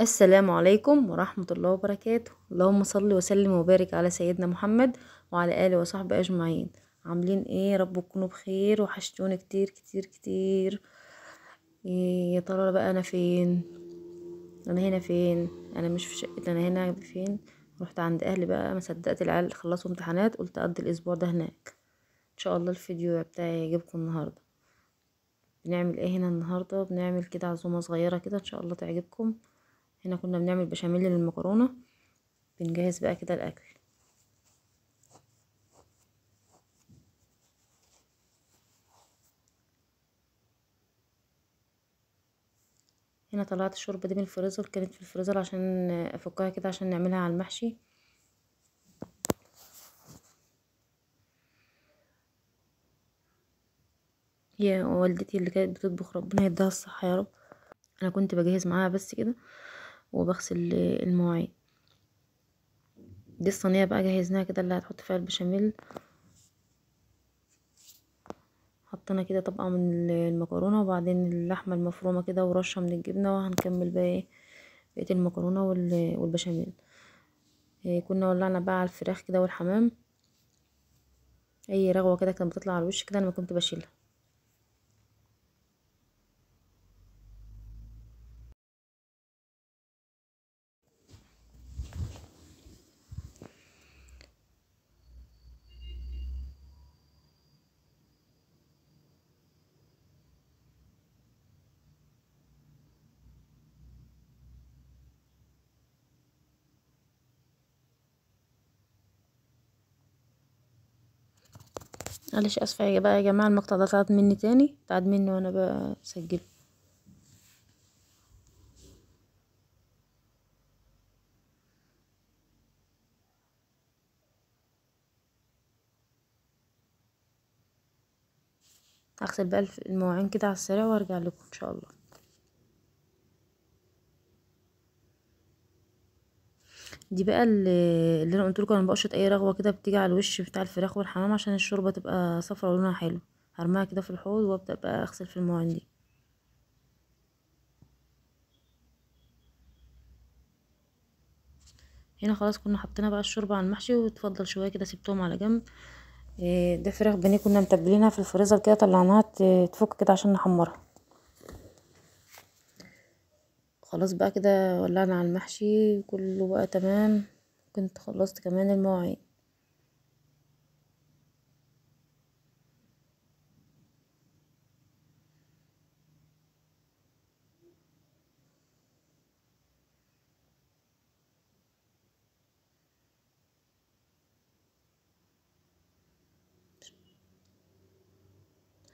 السلام عليكم ورحمة الله وبركاته. اللهم صل وسلم وبارك على سيدنا محمد وعلى آله وصحبه أجمعين. عاملين ايه؟ رب تكونوا بخير، وحشتوني كتير كتير كتير. إيه يا ترى بقى انا فين؟ انا هنا فين؟ انا مش في شقتي، انا هنا فين؟ رحت عند اهلي بقى، ما صدقت العيال خلصوا امتحانات، قلت اقضي الاسبوع ده هناك. ان شاء الله الفيديو بتاعي يعجبكم النهارده. بنعمل ايه هنا النهارده؟ بنعمل كده عزومة صغيرة كده، ان شاء الله تعجبكم. هنا كنا بنعمل بشاميل للمكرونة. بنجهز بقى كده الاكل. هنا طلعت الشوربه دي من الفريزر، كانت في الفريزر عشان افكها كده عشان نعملها على المحشي. هي والدتي اللي كانت بتطبخ، ربنا يديها الصحه يا رب. انا كنت بجهز معاها بس كده وبغسل المواعين. دي الصينيه بقى جهزناها كده اللي هتحط فيها البشاميل. حطينا كده طبقه من المكرونه، وبعدين اللحمه المفرومه كده ورشه من الجبنه، وهنكمل بقى ايه بقيه المكرونه والبشاميل. إيه، كنا ولعنا بقى على الفراخ كده والحمام. اي رغوه كده كانت بتطلع على الوش كده انا ما كنت بشيلها. معلش اسفه يا بقى يا جماعه، المقطع ده اتعاد مني تاني، اتعاد مني وانا بسجله. هغسل بقى المواعين كده على السريع وارجع لكم ان شاء الله. دي بقى اللي انا قلت لكم، انا بقشط اي رغوه كده بتيجي على الوش بتاع الفراخ والحمام عشان الشوربه تبقى صفرا ولونها حلو. هرميها كده في الحوض وابدا بقى اغسل في المواعين دي. هنا خلاص كنا حطينا بقى الشوربه على المحشي، وتفضل شويه كده سبتهم على جنب. ده فراخ بانيه كنا متبلينها في الفريزر كده، طلعناها تفك كده عشان نحمرها. خلاص بقى كده ولعنا على المحشي كله بقى تمام. كنت خلصت كمان المواعين.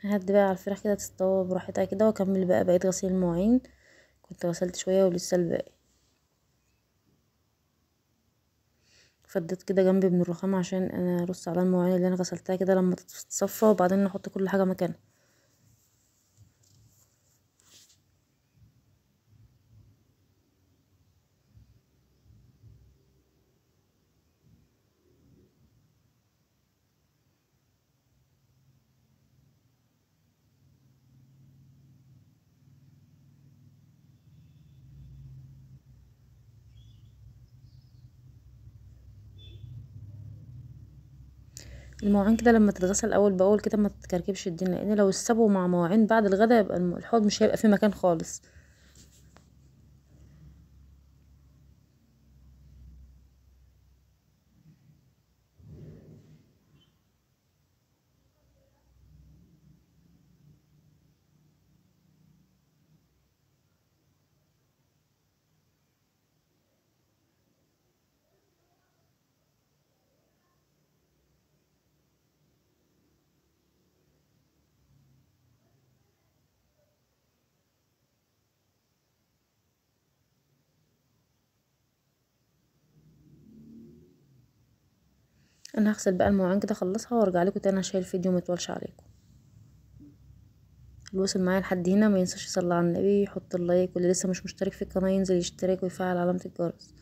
ههدي بقى على الفراخ كده تستوى براحتها كده، واكمل بقى بقية غسيل المواعين. كنت غسلت شوية ولسه الباقي. فضيت كده جنبي من الرخام عشان انا ارص على المواعين اللي انا غسلتها كده لما تتصفى، وبعدين نحط كل حاجة مكانها. المواعين كده لما تتغسل اول باول كده ما تتكركبش الدنيا، لان لو اتسابوا مع مواعين بعد الغدا يبقى الحوض مش هيبقى فيه مكان خالص. انا هغسل بقى المواعين كده اخلصها وارجع لكم تاني عشان الفيديو ميطولش عليكم. اللي وصل معايا لحد هنا ما ينساش يصلي على النبي، يحط اللايك، واللي لسه مش مشترك في القناه ينزل يشترك ويفعل علامه الجرس.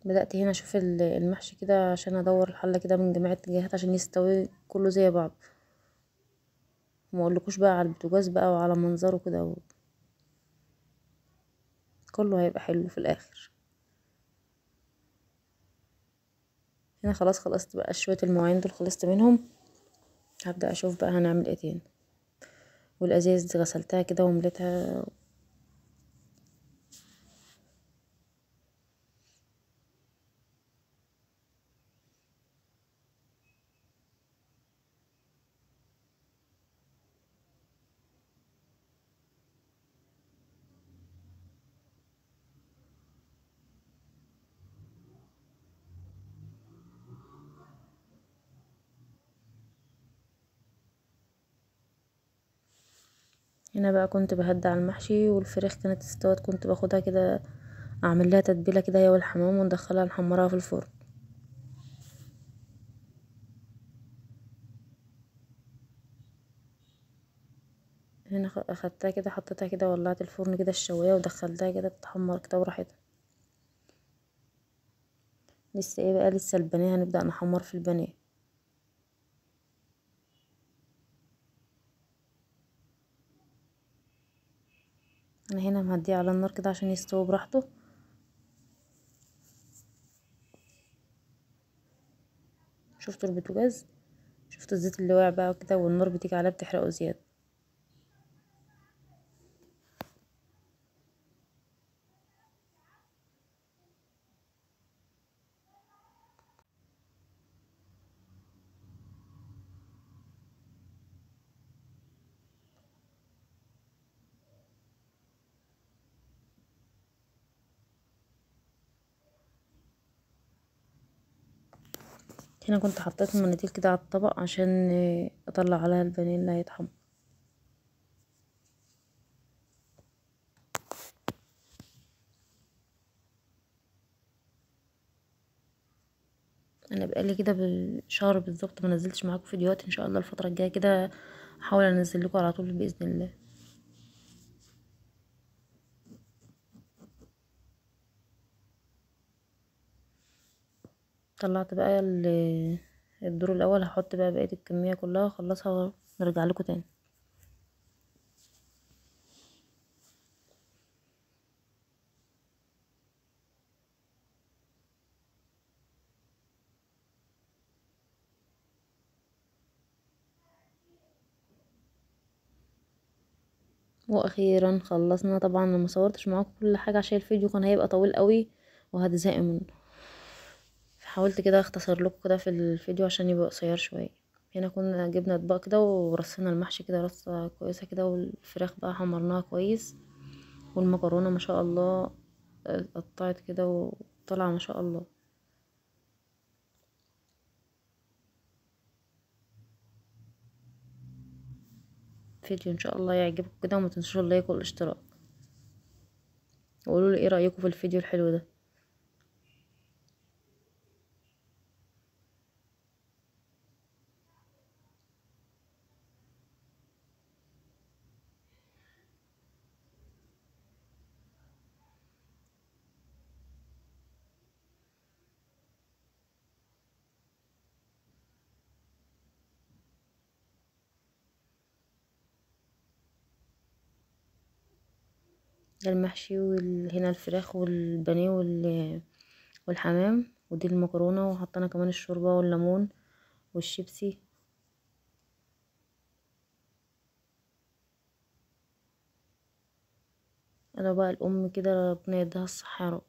بدأت هنا اشوف المحشي كده عشان ادور الحله كده من جميع الاتجاهات عشان يستوي كله زي بعض. وما اقولكوش بقى على البوتاجاز بقى وعلى منظره كده كله هيبقى حلو في الاخر. هنا خلاص خلصت بقى شوية المواعين دول، خلصت منهم. هبدأ اشوف بقى هنعمل ايه تاني. والازاز دي غسلتها كده ومليتها. هنا بقى كنت بهدى على المحشي، والفراخ كانت استوت، كنت باخدها كده اعمل لها تتبيله كده هي والحمام وندخلها نحمرها في الفرن. هنا اخدتها كده حطيتها كده ولعت الفرن كده الشوايه ودخلتها كده تتحمر كده براحتها. لسه ايه بقى، لسه البانيه هنبدأ نحمر في البانيه. انا هنا مهديه على النار كده عشان يستوي براحته. شفتوا البوتاجاز، شفتوا الزيت اللي واقع بقى كده والنار بتيجي عليه بتحرقه زياده. هنا كنت حطيت المناديل كده على الطبق عشان اطلع عليها البانيه اللي هيتحمر. انا بقالي كده بشهر بالظبط ما نزلتش معاكم فيديوهات، ان شاء الله الفتره الجايه كده احاول انزل لكم على طول باذن الله. طلعت بقى الدور الاول، هحط بقى بقيه الكميه كلها اخلصها ونرجع لكم تاني. واخيرا خلصنا. طبعا انا ما صورتش معاكم كل حاجه عشان الفيديو كان هيبقى طويل قوي وهتزهقوا منه، فحاولت كده اختصر لكم كده في الفيديو عشان يبقى قصير شويه. هنا كنا جبنا اطباق كده ورصينا المحشي كده رصه كويسه كده، والفراخ بقى حمرناها كويس، والمكرونه ما شاء الله قطعت كده وطلع ما شاء الله. فيديو ان شاء الله يعجبكم كده، وما تنسوش اللايك والاشتراك، وقولوا لي ايه رايكم في الفيديو الحلو ده. ده المحشي، وهنا الفراخ والبانيه والحمام، ودي المكرونه، وحطينا كمان الشوربه والليمون والشيبسي. انا بقى الام كده ربنا يديها الصحه يا رب.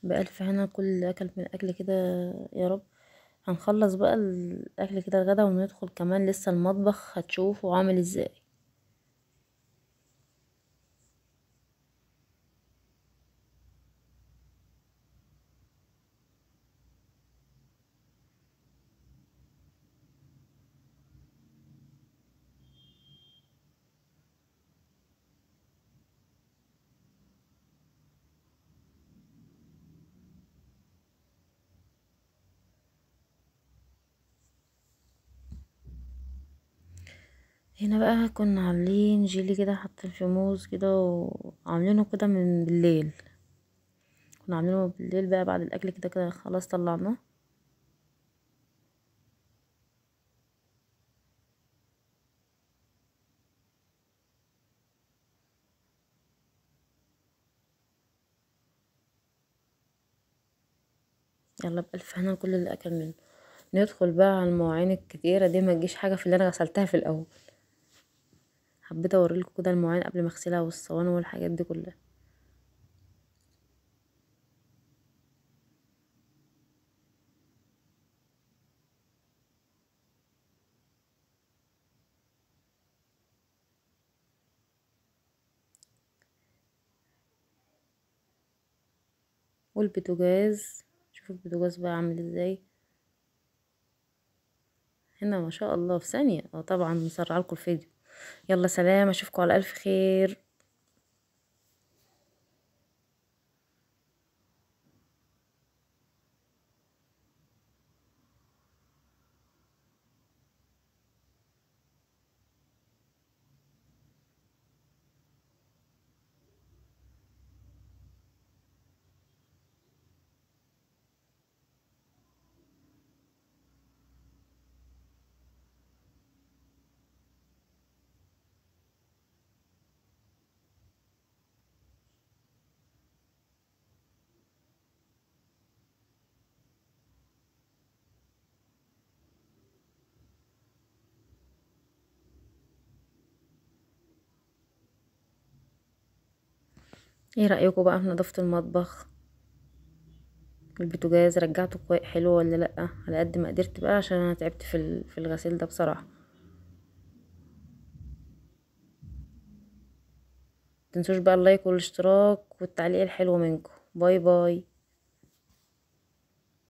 بألف هنا كل اكل من الاكل كده يا رب. هنخلص بقى الاكل كده الغدا وندخل كمان لسه المطبخ، هتشوفوا عامل ازاي. هنا بقى كنا عاملين جيلي كده، حاطين فيه موز كده وعاملينه كده من بالليل. كنا عاملينه بالليل بقى بعد الاكل كده كده خلاص طلعناه. يلا بألف هنا كل اللي اكل منه. ندخل بقى على المواعين الكتيرة دي، ما تجيش حاجة في اللي انا غسلتها في الاول. حبيت اوريلكم كده المواعين قبل ما اغسلها والصواني والحاجات دي كلها. والبوتاجاز، شوفوا البوتاجاز بقى عامل ازاي هنا، ما شاء الله في ثانية. طبعا مسرع لكم الفيديو. يلا سلام، اشوفكم على الف خير. ايه رأيكم بقى في نظافة المطبخ؟ البوتاجاز رجعته حلو ولا لأ؟ على قد ما قدرت بقى عشان انا تعبت في الغسيل ده بصراحة. متنسوش بقى اللايك والاشتراك والتعليق الحلو منكم. باي باي.